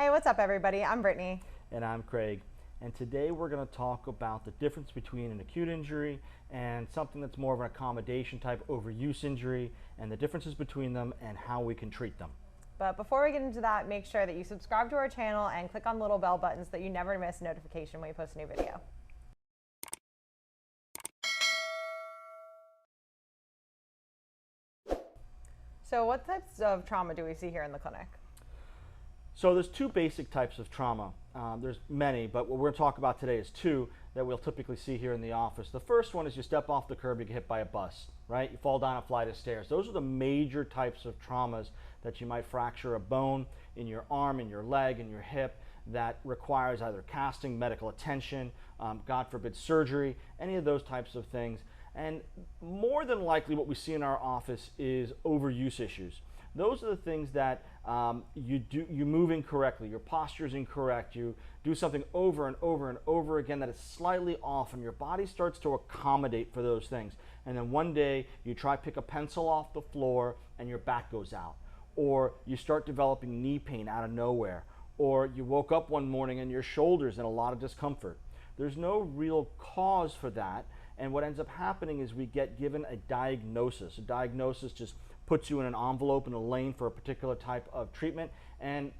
Hey, what's up everybody? I'm Brittany. And I'm Craig. And today we're going to talk about the difference between an acute injury and something that's more of an accommodation type overuse injury, and the differences between them and how we can treat them. But before we get into that, make sure that you subscribe to our channel and click on the little bell button so that you never miss a notification when we post a new video. So what types of trauma do we see here in the clinic? So there's two basic types of trauma. There's many, but what we're going to talk about today is two that we'll typically see here in the office. The first one is you step off the curb, you get hit by a bus, right? You fall down a flight of stairs. Those are the major types of traumas that you might fracture a bone in your arm, in your leg, in your hip, that requires either casting, medical attention, God forbid surgery, any of those types of things. And more than likely what we see in our office is overuse issues. Those are the things that you move incorrectly, your posture is incorrect, you do something over and over and over again that is slightly off, and your body starts to accommodate for those things. And then one day you try to pick a pencil off the floor and your back goes out. Or you start developing knee pain out of nowhere. Or you woke up one morning and your shoulder's in a lot of discomfort. There's no real cause for that. And what ends up happening is we get given a diagnosis. A diagnosis just puts you in an envelope, in a lane for a particular type of treatment, and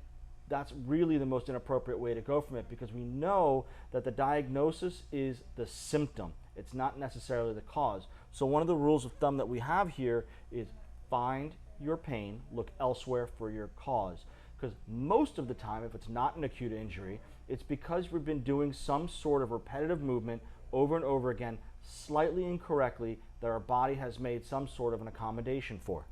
that's really the most inappropriate way to go from it, because we know that the diagnosis is the symptom. It's not necessarily the cause. So one of the rules of thumb that we have here is find your pain, look elsewhere for your cause. Because most of the time, if it's not an acute injury, it's because we've been doing some sort of repetitive movement over and over again, slightly incorrectly, that our body has made some sort of an accommodation for.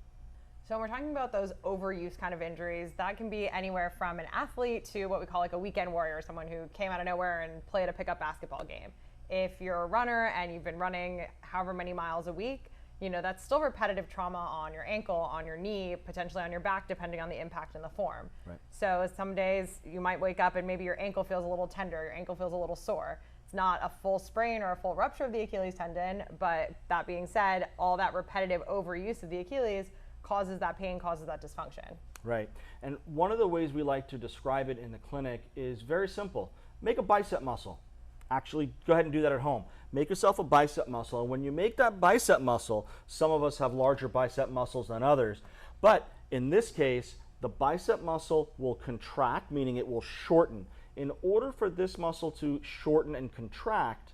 So when we're talking about those overuse kind of injuries, that can be anywhere from an athlete to what we call like a weekend warrior, someone who came out of nowhere and played a pickup basketball game. If you're a runner and you've been running however many miles a week, you know, that's still repetitive trauma on your ankle, on your knee, potentially on your back, depending on the impact and the form. Right. So some days you might wake up and maybe your ankle feels a little tender, your ankle feels a little sore. It's not a full sprain or a full rupture of the Achilles tendon, but that being said, all that repetitive overuse of the Achilles causes that pain, causes that dysfunction. Right. And one of the ways we like to describe it in the clinic is very simple. Make a bicep muscle. Actually, go ahead and do that at home. Make yourself a bicep muscle. And when you make that bicep muscle, some of us have larger bicep muscles than others, but in this case, the bicep muscle will contract, meaning it will shorten. In order for this muscle to shorten and contract,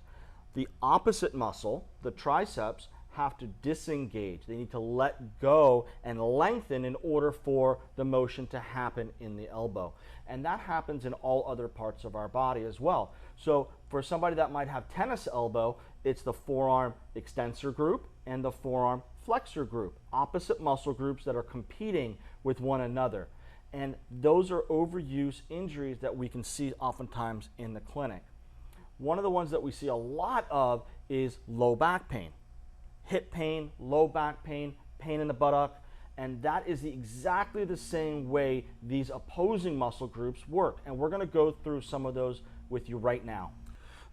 the opposite muscle, the triceps, have to disengage. They need to let go and lengthen in order for the motion to happen in the elbow. And that happens in all other parts of our body as well. So for somebody that might have tennis elbow, it's the forearm extensor group and the forearm flexor group, opposite muscle groups that are competing with one another. And those are overuse injuries that we can see oftentimes in the clinic. One of the ones that we see a lot of is low back pain. Hip pain, low back pain, pain in the buttock, and that is exactly the same way these opposing muscle groups work. And we're going to go through some of those with you right now.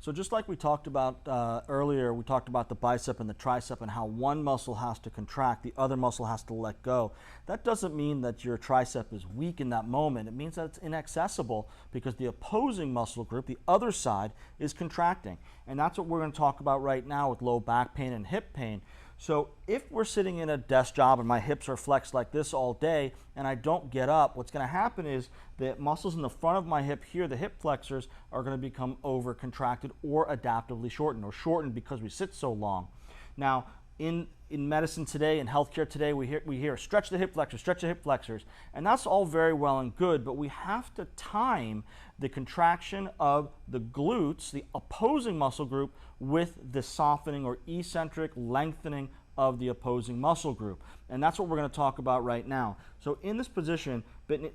So just like we talked about earlier, we talked about the bicep and the tricep and how one muscle has to contract, the other muscle has to let go. That doesn't mean that your tricep is weak in that moment. It means that it's inaccessible because the opposing muscle group, the other side, is contracting. And that's what we're going to talk about right now with low back pain and hip pain. So if we're sitting in a desk job and my hips are flexed like this all day and I don't get up, what's going to happen is the muscles in the front of my hip here, the hip flexors, are going to become over contracted or adaptively shortened, or shortened because we sit so long. Now, in medicine today, in healthcare today, we hear stretch the hip flexors, stretch the hip flexors, and that's all very well and good, but we have to time the contraction of the glutes, the opposing muscle group, with the softening or eccentric lengthening of the opposing muscle group. And that's what we're going to talk about right now. So in this position,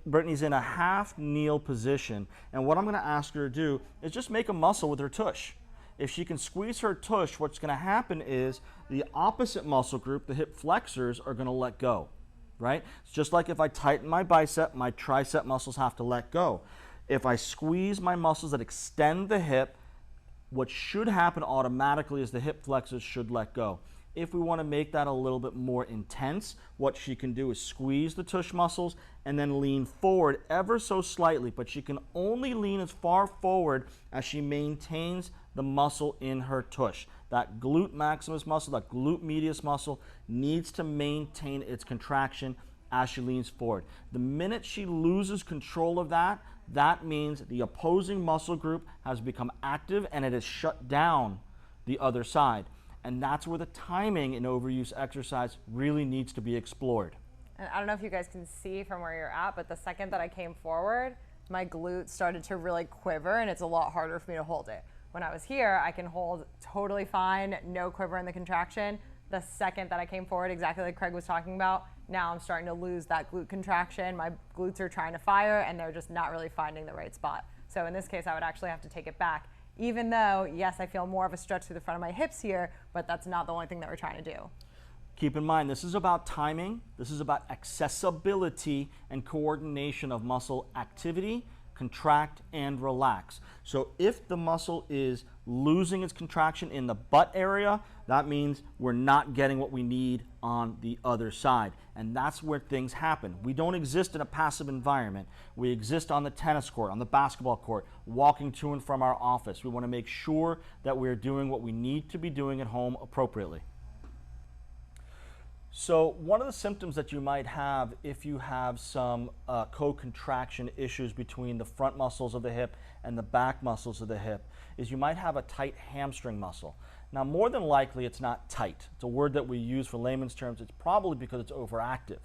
Brittany's in a half kneel position, and what I'm going to ask her to do is just make a muscle with her tush. If she can squeeze her tush, what's going to happen is the opposite muscle group, the hip flexors, are going to let go, right? It's just like if I tighten my bicep, my tricep muscles have to let go. If I squeeze my muscles that extend the hip, what should happen automatically is the hip flexors should let go. If we want to make that a little bit more intense, what she can do is squeeze the tush muscles and then lean forward ever so slightly, but she can only lean as far forward as she maintains the muscle in her tush. That glute maximus muscle, that glute medius muscle needs to maintain its contraction as she leans forward. The minute she loses control of that, that means the opposing muscle group has become active and it has shut down the other side. And that's where the timing in overuse exercise really needs to be explored. And I don't know if you guys can see from where you're at, but the second that I came forward, my glute started to really quiver and it's a lot harder for me to hold it. When I was here, I can hold totally fine, no quiver in the contraction. The second that I came forward, exactly like Craig was talking about, now I'm starting to lose that glute contraction. My glutes are trying to fire and they're just not really finding the right spot. So in this case, I would actually have to take it back. Even though, yes, I feel more of a stretch through the front of my hips here, but that's not the only thing that we're trying to do. Keep in mind, this is about timing, this is about accessibility and coordination of muscle activity, contract, and relax. So if the muscle is losing its contraction in the butt area, that means we're not getting what we need on the other side. And that's where things happen. We don't exist in a passive environment. We exist on the tennis court, on the basketball court, walking to and from our office. We want to make sure that we're doing what we need to be doing at home appropriately. So one of the symptoms that you might have if you have some co-contraction issues between the front muscles of the hip and the back muscles of the hip is you might have a tight hamstring muscle. Now, more than likely, it's not tight. It's a word that we use for layman's terms. It's probably because it's overactive.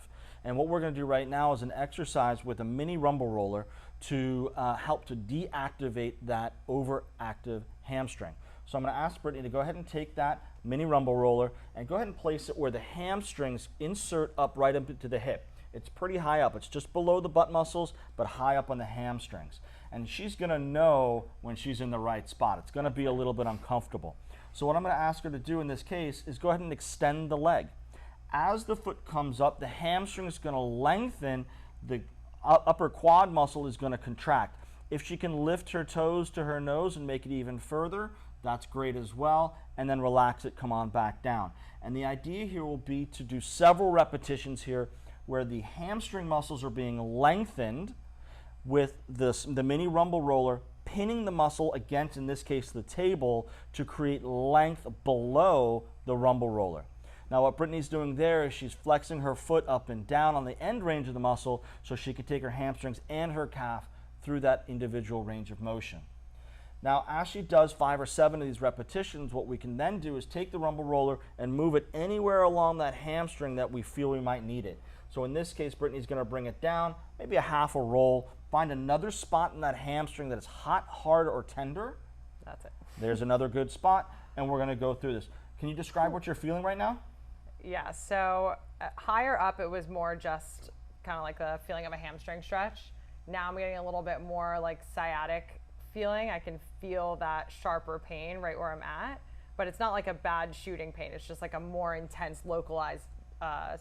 And what we're going to do right now is an exercise with a mini rumble roller to help to deactivate that overactive hamstring. So I'm going to ask Brittany to go ahead and take that mini rumble roller and go ahead and place it where the hamstrings insert up right into the hip. It's pretty high up. It's just below the butt muscles, but high up on the hamstrings. And she's going to know when she's in the right spot. It's going to be a little bit uncomfortable. So what I'm going to ask her to do in this case is go ahead and extend the leg. As the foot comes up, the hamstring is going to lengthen, the upper quad muscle is going to contract. If she can lift her toes to her nose and make it even further, that's great as well, and then relax it, come on back down. And the idea here will be to do several repetitions here where the hamstring muscles are being lengthened with the mini rumble roller pinning the muscle against, in this case, the table to create length below the rumble roller. Now what Brittany's doing there is she's flexing her foot up and down on the end range of the muscle so she can take her hamstrings and her calf through that individual range of motion. Now, as she does 5 or 7 of these repetitions, what we can then do is take the rumble roller and move it anywhere along that hamstring that we feel we might need it. So in this case, Brittany's going to bring it down, maybe a half a roll, find another spot in that hamstring that is hot, hard, or tender. That's it. There's another good spot, and we're going to go through this. Can you describe what you're feeling right now? Yeah, so higher up, it was more just kind of like a feeling of a hamstring stretch. Now I'm getting a little bit more like sciatic feeling. I can feel that sharper pain right where I'm at, but it's not like a bad shooting pain. It's just like a more intense localized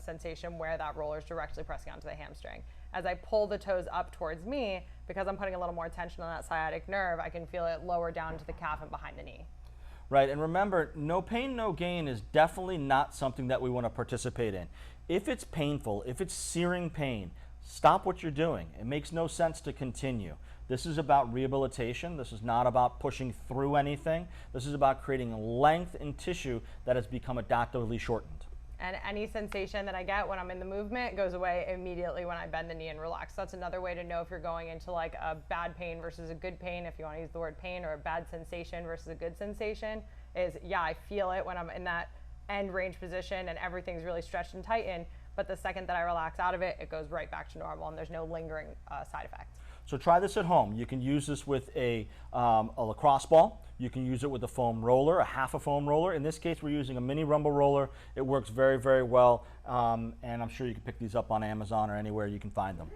sensation where that roller is directly pressing onto the hamstring. As I pull the toes up towards me, because I'm putting a little more tension on that sciatic nerve, I can feel it lower down to the calf and behind the knee. Right, and remember, no pain, no gain is definitely not something that we want to participate in. If it's painful, if it's searing pain, stop what you're doing. It makes no sense to continue. This is about rehabilitation. This is not about pushing through anything. This is about creating length in tissue that has become adaptively shortened. And any sensation that I get when I'm in the movement goes away immediately when I bend the knee and relax. So that's another way to know if you're going into like a bad pain versus a good pain, if you want to use the word pain, or a bad sensation versus a good sensation, is yeah, I feel it when I'm in that end range position and everything's really stretched and tightened, but the second that I relax out of it, it goes right back to normal and there's no lingering side effects. So try this at home. You can use this with a lacrosse ball. You can use it with a foam roller, a half a foam roller. In this case, we're using a mini rumble roller. It works very, very well, and I'm sure you can pick these up on Amazon or anywhere you can find them.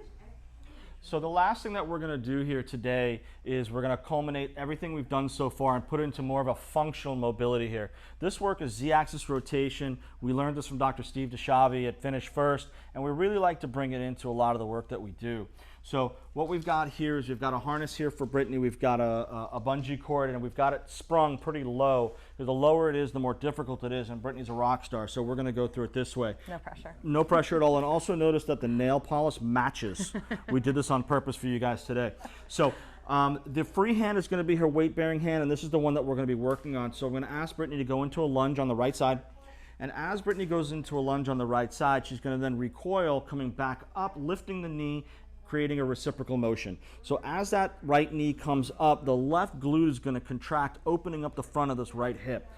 So the last thing that we're going to do here today is we're going to culminate everything we've done so far and put it into more of a functional mobility here. This work is Z-axis rotation. We learned this from Dr. Steve DeShavi at Finish First, and we really like to bring it into a lot of the work that we do. So what we've got here is we've got a harness here for Brittany. We've got a bungee cord, and we've got it sprung pretty low. The lower it is, the more difficult it is, and Brittany's a rock star, so we're going to go through it this way. No pressure. No pressure at all. And also notice that the nail polish matches. We did this on purpose for you guys today. So the free hand is going to be her weight-bearing hand, and this is the one that we're going to be working on. So I'm going to ask Brittany to go into a lunge on the right side. And as Brittany goes into a lunge on the right side, she's going to then recoil, coming back up, lifting the knee, creating a reciprocal motion. So as that right knee comes up, the left glute is going to contract, opening up the front of this right hip.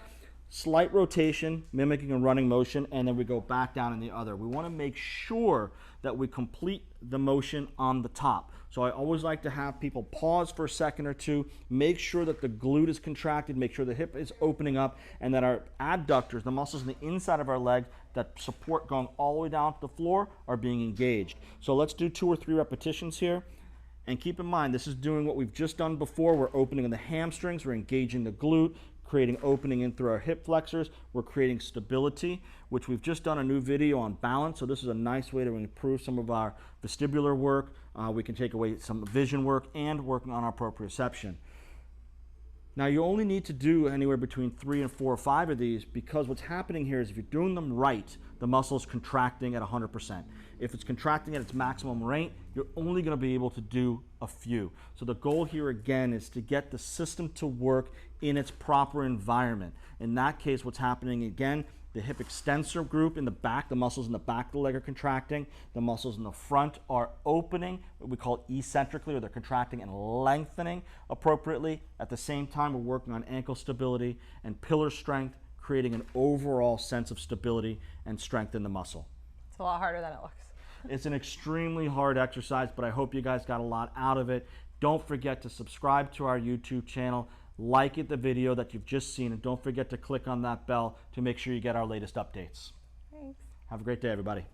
Slight rotation, mimicking a running motion, and then we go back down in the other. We want to make sure that we complete the motion on the top. So I always like to have people pause for a second or two, make sure that the glute is contracted, make sure the hip is opening up, and that our adductors, the muscles on the inside of our leg that support going all the way down to the floor, are being engaged. So let's do 2 or 3 repetitions here. And keep in mind, this is doing what we've just done before. We're opening the hamstrings, we're engaging the glute, creating opening in through our hip flexors. We're creating stability, which we've just done a new video on balance. So this is a nice way to improve some of our vestibular work. We can take away some vision work and working on our proprioception. Now you only need to do anywhere between 3 and 4 or 5 of these, because what's happening here is if you're doing them right, the muscle is contracting at 100%. If it's contracting at its maximum rate, you're only going to be able to do a few. So the goal here again is to get the system to work in its proper environment. In that case, what's happening again, the hip extensor group in the back, the muscles in the back of the leg are contracting. The muscles in the front are opening, what we call eccentrically, or they're contracting and lengthening appropriately. At the same time, we're working on ankle stability and pillar strength, creating an overall sense of stability and strength in the muscle. It's a lot harder than it looks. It's an extremely hard exercise, but I hope you guys got a lot out of it. Don't forget to subscribe to our YouTube channel, like the video that you've just seen, and don't forget to click on that bell to make sure you get our latest updates. Thanks. Have a great day, everybody.